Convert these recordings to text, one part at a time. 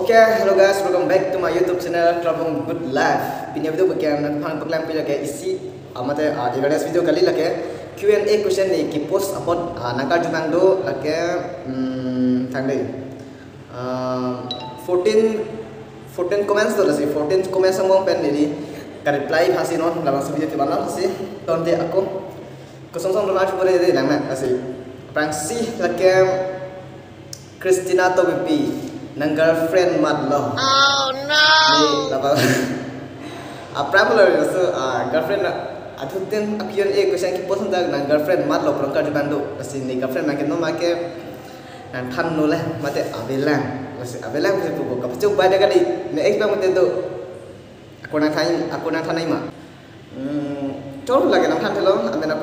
Okay, hello guys, welcome back to my YouTube channel Trouble Good Life. Punya video bagian phang paglang pila ke isi amate di video kali lake Q&A question ni ki post about nakar junang do lake thang dei 14 comments do lasi 14 comments among pen ni ka reply phasi non langsung video ti banal phasi tonte aku kosong donat pore de langna lasi prangsi lake Christina Tobipi nang girlfriend madlo. Oh no. Ni laba. Problem so girlfriend athutin akion question ki post nang girlfriend madlo prangka jubando asi ni girlfriend makin no make nang than no le mate abelang se pugo kapchu bade kali ne expect mate do aku nang thanai ma chol lage nang than thelo amen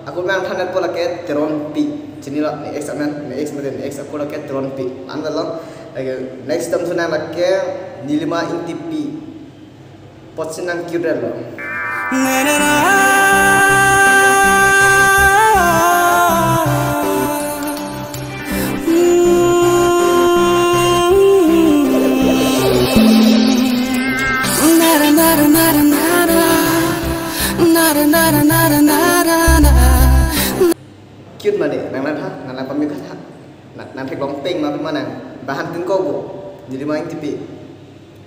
aku nang than po lake teron pi chinila ne ex amen ne ex mate ne ex aku lake teron pi andalo next time sunang lake nilima intipi potsinang kirelo cute mà để nàng pamit ha nàng thek long peng ma mana bahan tin ko go jadi main tipi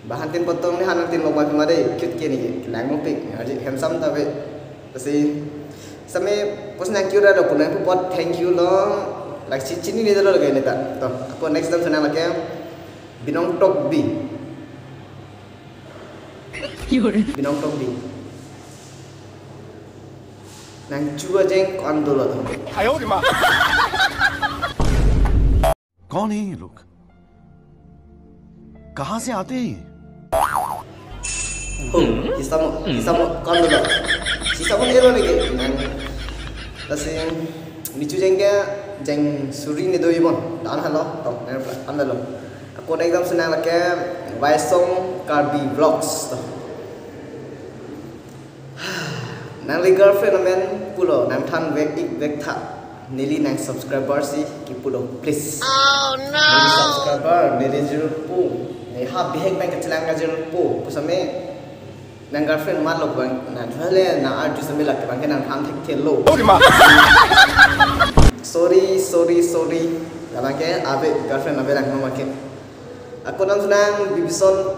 bahan tin potong ni hanang tin lomba ma dei cute ke ni lang long peng jadi handsome ta ve pasi same pos nang cute ada pun aku pot thank you lo like cini ni dalo lagi ni ta to aku next time sana lagi binong tok bi binong tok bi nang chua jeng kon dolo to ayo di ma कौन है ये लोग कहां से आते हैं Isamo kon dolo Isamo ero lagi nang lasing nichu jeng suri ni doi bon dan halo to andalo aku na exam senang lagi Waisong Karbi Vlogs to nang li girlfriend amen pulo nang than vek tha nili nang subscriber si ki pulo please Oh no. nili subscriber nili zero pu ni ha behek bank ketelang ka zero pu pusame nang girlfriend mat lo bang na thale na arju same lak bang nang tham thek thelo sorry labang ke abe girlfriend abe lang no make aku nang senang Bibison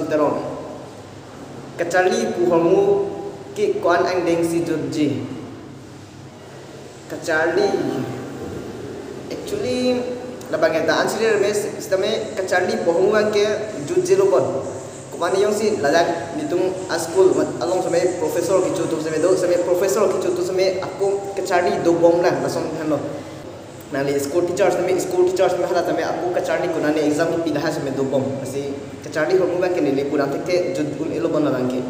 Teron kecali puhamu ki kuan ang deng si Georgie kecali actually labang kita answer remes sisteme kecali puhamu ang ke Georgie lobon kumani yung si ladak nitung school along sa may professor ki chutu sa may do sa may professor ki chutu sa may aku kecali do bom lang lasom hano nali school teachers me hala tame aku kecali kunani exam ki pidah sa may do bom kasi kecali homu bang ke nili kurang teke judul elobon lang ke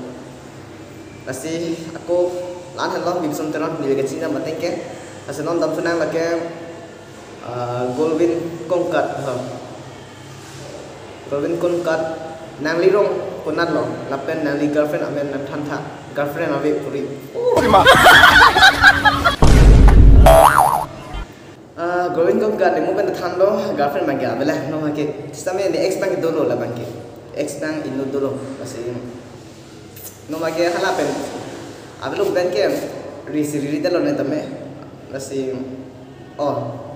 kasi aku lan hello Bibison Teron nili ke China matengke kasi non dam sunang lake Golvin Kongkat nang lirong kunat lo lapen nang li girlfriend amen nang thantha girlfriend ave puri Golvin Kongkat ni mo ben than lo girlfriend magya bela no make sistame ni ex bank dolo la bank ex bank inu dolo kasi no make halapen abelo bank ke risiri dalo ne tame kasi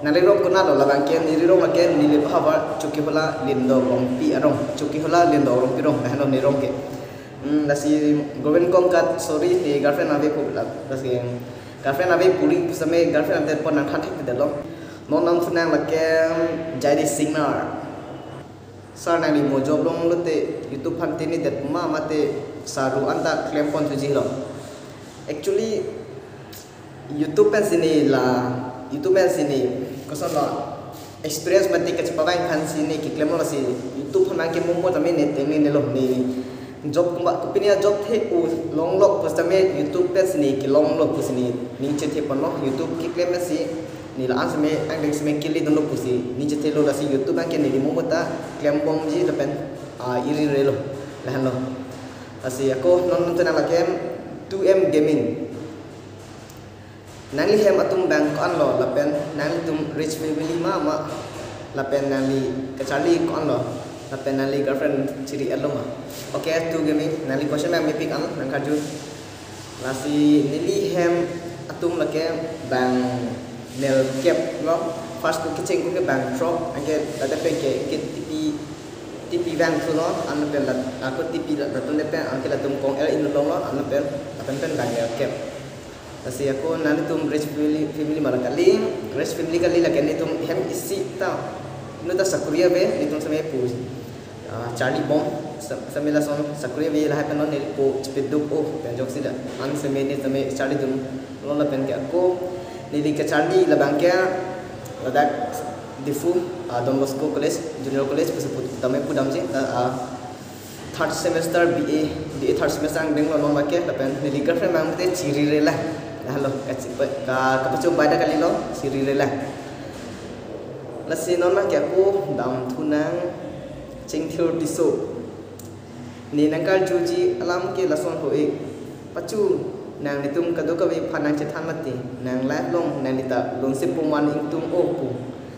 nang lirong kunat lo la bank ke ni lirong make ni le bhawa chuki hola lindo rompi arong chuki hola lindo rompi rong hano ni rong ke kasi Golvin Kongkat sorry ni girlfriend ave pula kasi girlfriend ave puri pusame girlfriend ave pon nang thak dalo non nam sunang lake jadi singer sar nang li mojob long lote YouTube phantini det ma mate saru anta claim pon tuji lo actually YouTube pen sini kosan lo experience mati ke cepakai kan sini ki claim lo si YouTube phang ke momo tame ne tengni ne lo ni job kupinia job the u long lok postame YouTube pen sini ki long lok pusini ni che the pon lo YouTube ki claim si ni la ansme ang deng sme kili dono pusi ni jete lo la si YouTube ang ken ni mo ta klem bom ji to pen iri relo la lo asi ako non tena la kem 2M gaming nang li hem atum bang ko an lo la pen nang tum rich family ma lapen nali ke Charlie kon lo lapen nali girlfriend ciri along okay tu gemi nali question mang mi pick an nang kaju lasi nili hem atum lake bang nel kep lo first ku kitchen ku ke bang drop angke lada pe ke tipi bang tu lo an pe la aku tipi la tu ne pe angke la tum kong el in lo lo an pe apen pen bang nel kep lasi aku nani tum rich family marakali rich family kali lake ni tum hem isi ta nu ta sakuria be ni tum sampai pu Charlie Bomb sampai lah son sakuria be lah pen ni po cepeduk penjok sila an sampai ni sampai Charlie tum lo la pen ke aku ni di ke Charlie la bang ke ladak difu Don Bosco College Junior College pasaput tamai pudam je third semester BA third semester ang deng lo ma ke la pen ni di girlfriend mang te ciri rela halo ka pacu pada kali lo ciri rela lasi non ma ke aku dam thunang cingthur diso ni nangkal juji alam ke lason ho ek pacu nang nitum kado ka we phanang che than mati nang life long nang nita long se puman ingtum o pu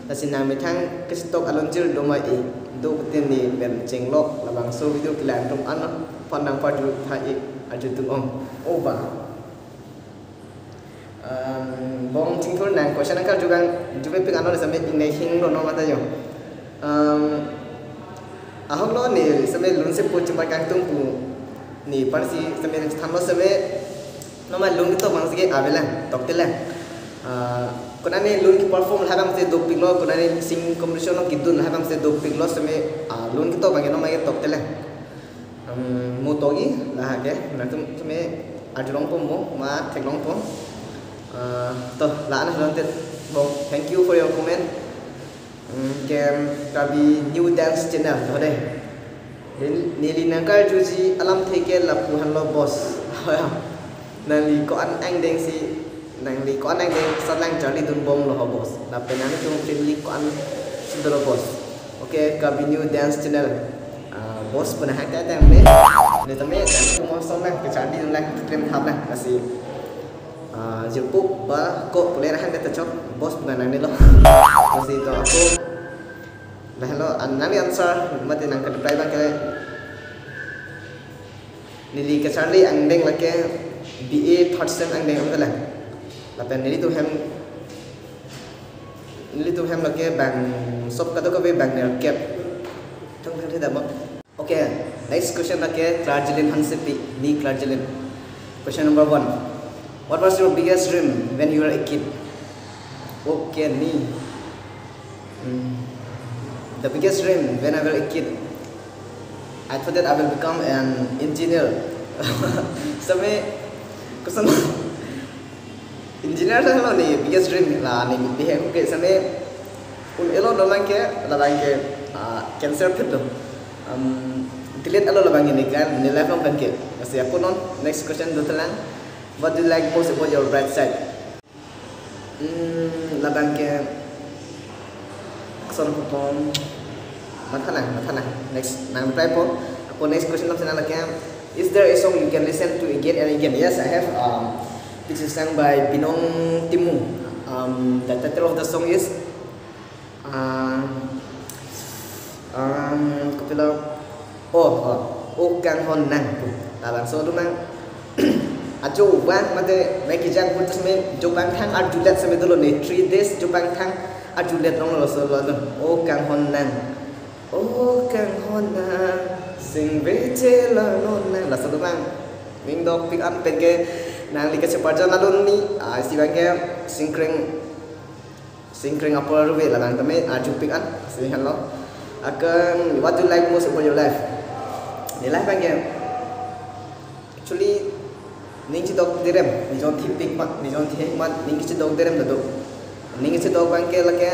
lasi nang mithang kistok alonjil do ma e do ten ni ben chenglok labang so video kilan tum an phanang padu tha e aju tum ong over bong cingthur nang question nangkal jugang juve pik ano sampai inai hing lo no mata yo ahok lo ni sampai lun se pu cuma kang tum pu ni parsi sampai thamlo sampai nama lung itu maksudnya avela toktelah kuna ni lung ki perform habang se do piglo kuna ni sing competition no kidun habang se do piglo sampai lung kita bagi nama ye toktelah motogi lah ke nanti sampai ajulong pun mo ma teklong pun toh lah nah nanti bong thank you for your comment game kabi new dance channel ode nili nangkal juji alam theke lapuhan lo boss nang li ko an ang deng si nang li ko an ang deng satlang Charlie dun bom lo bos la penani tu friendly ko an sudro bos okay ka new dance channel bos pernah hakta tang le ne tame tang ko mo som lang ke Charlie dun lang trem thap lang kasi jilpuk ba ko boleh rahan ta chok bos pernah nang ni lo kasi to aku lah lo an nani answer mati nang ka reply bang ke nili ke Charlie ang deng lake BA third sem ang deng amdala lapen nili tu hem lake bang sop kato ka be bang ner cap thong thong theda mo okay next question lake Clargelin Hansepi ni Clargelin question number 1 what was your biggest dream when you were a kid okay ni the biggest dream when I was a kid I thought that I will become an engineer sampai kusan engineer lah lo ni biggest dream lah ni dia aku ke sampai elo dalang ke cancer pit tu delete elo labang ini kan ni life kan ke masih aku non next question tu telang what do you like most about your bright side labang ke kesan kupon matana next nang reply po aku next question tu telang lagi is there a song you can listen to again and again? Yes, I have. This is sung by Binong Timu. The title of the song is kapila Kang Hon Nang. Labang so dumang ajo bang mate make jang pun tasme jo bang thang ajulet same dulu ni 3 days jo bang thang ajulet rong lo so lo Kang Hon Nang. Kang Hon Nang. Sing beche la non la satu bang ming dok pick up pege nang lika separjan alun ni si bang ke singkring apa ruwe la bang tame aju pick up si hello akan what do you like most about your life ni life bang ke actually ning ci dok direm ni jon thi pick mat ni jon thi mat ning ci dok direm do ning ci dok bang ke la ke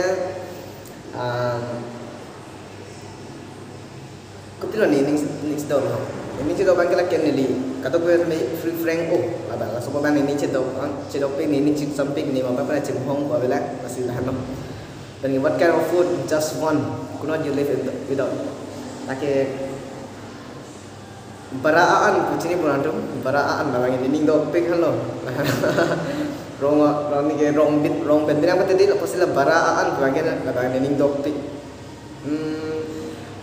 Kutilo ni ning cedo lo. Ning cedo bang kala ken ni. Kato ko me free frank aba la so bang ning cedo pe ni ning samping ni ma pa chim hong ko bela masih lah no. Then what kind of food just one could not you live without? Like baraan kucini burantum baraan la bang ning do pe halo. Rong ni ke rong bit rong ben bina mate di la pasila baraan ko bang la bang ning do pe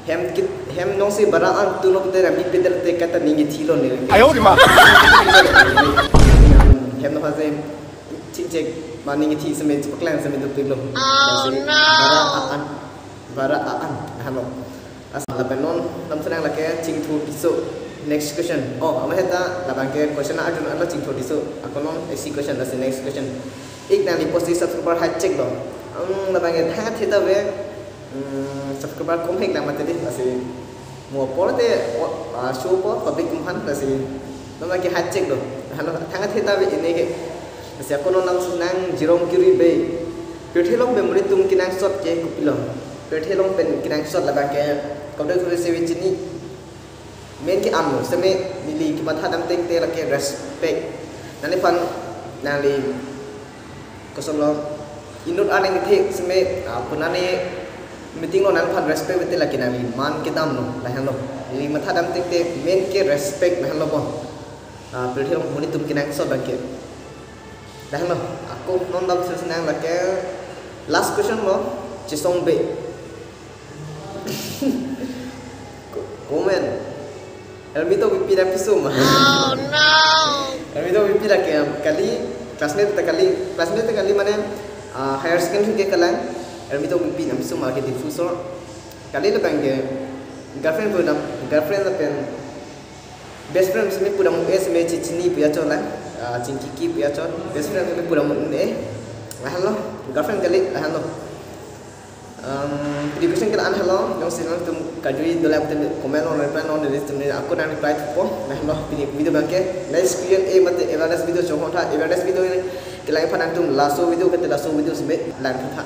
hem nong si barang tu lo kita nabi pedal te kata ningi thilo ni. 哎呦我的妈！ hem no hase cicek maningi thi seme paklan seme tu pilo. Oh no. Bara aan halo. Asal labenon nam senang lake cing thu piso. Next question. Oh, ama heta labang ke question na adun ala cing thu piso. Akonon isi question la next question. Ik nali posti subscriber hat check do. Labang ke tha theta ve subscriber kom hek lama tadi masih mau porte show po public kumhan masih nama ke hat check do halo thangat heta be ini ke masih aku nang senang jerong kiri be pethelong be muri tum kinang shot je kupilo pethelong pen kinang shot labang ke kau dah tulis sewi cini main ke anu seme nili ki matha dam tek te lake respect nani pan nali kosolo inut aneng thik seme punane meeting lo nan pan respect betul lagi nami man kita amno lah lo ini matha dam tik te main ke respect lah lo bon pilih lo muni tum kinang so bangke lah lo aku non dam senang lagi last question lo cisong be komen elmi to pipi dah pisu mah Oh no. elmi to pipi lagi kali classmate kali mana higher secondary ke kalang elmi to pipi nam suma ke diffusor kali le bang girlfriend la pen best friend seme pura mu seme chichini puya chola chinkiki puya chol best friend seme pura mu ne hello girlfriend kali hello education kala hello yang sinang tum kadui dolap tum comment on reply on the list tumne aku nan reply po hello ini video bang ke next Q&A mate awareness video chong tha awareness video ni kelai phanan tum laso video kete laso video seme lan tha